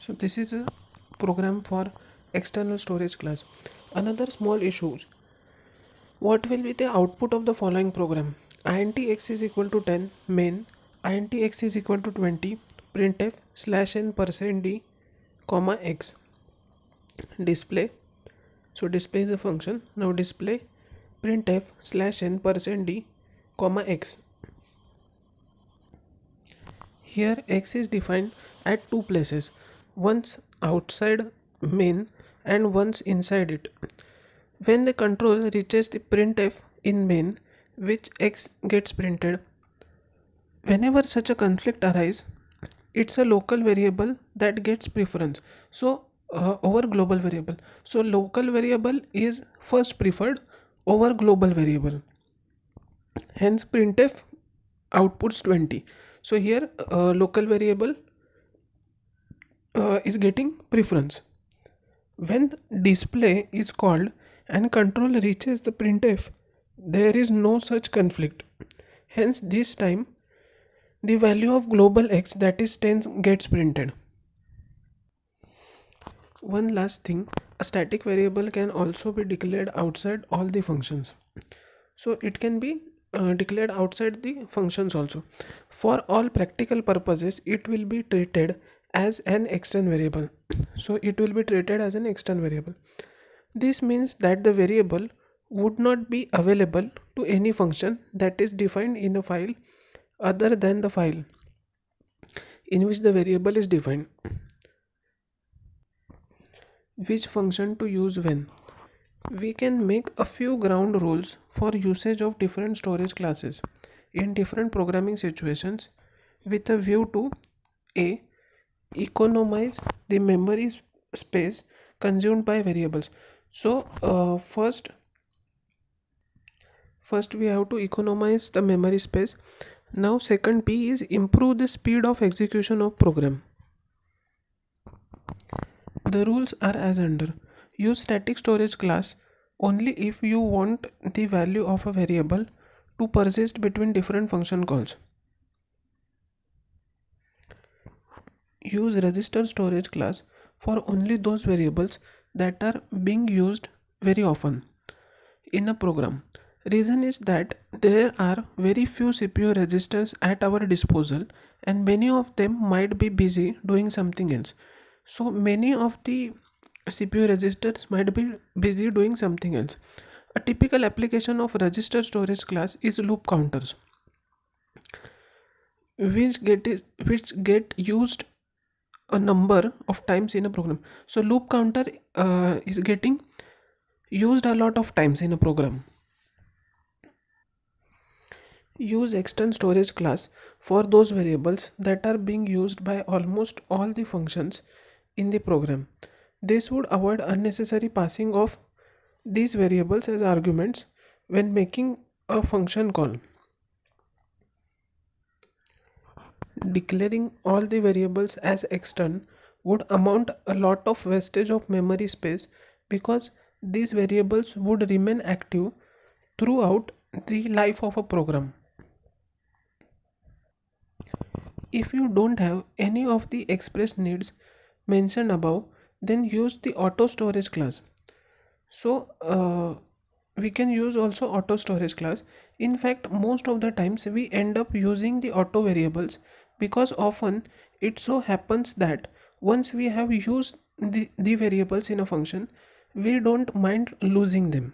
So this is a program for external storage class. Another small issue, what will be the output of the following program? int x is equal to 10 main, int x is equal to 20 printf /n %d comma x display. So display is a function. Now display printf /n %d comma x. Here x is defined at two places, once outside main and once inside it. When the control reaches the printf in main, which x gets printed. Whenever such a conflict arises, it's a local variable that gets preference. So over global variable. So local variable is first preferred over global variable. Hence printf outputs 20. So here local variable is getting preference. When display is called and control reaches the printf, there is no such conflict. Hence this time the value of global x, that is 10, gets printed. One last thing, a static variable can also be declared outside all the functions. So it can be declared outside the functions also. For all practical purposes, it will be treated as an external variable. So it will be treated as an external variable. This means that the variable would not be available to any function that is defined in a file other than the file in which the variable is defined. Which function to use when? We can make a few ground rules for usage of different storage classes in different programming situations with a view to a. Economize the memory space consumed by variables. So first we have to economize the memory space. Now second P is improve the speed of execution of program. The rules are as under: use static storage class only if you want the value of a variable to persist between different function calls. Use register storage class for only those variables that are being used very often in a program. Reason is that there are very few CPU registers at our disposal and many of them might be busy doing something else. So many of the CPU registers might be busy doing something else. A typical application of register storage class is loop counters, which get used a number of times in a program. So loop counter is getting used a lot of times in a program. Use external storage class for those variables that are being used by almost all the functions in the program. This would avoid unnecessary passing of these variables as arguments when making a function call. Declaring all the variables as external would amount a lot of wastage of memory space because these variables would remain active throughout the life of a program. If you don't have any of the express needs mentioned above, then use the auto storage class. So we can use also auto storage class. In fact, most of the times we end up using the auto variables because often it so happens that once we have used the variables in a function, we don't mind losing them.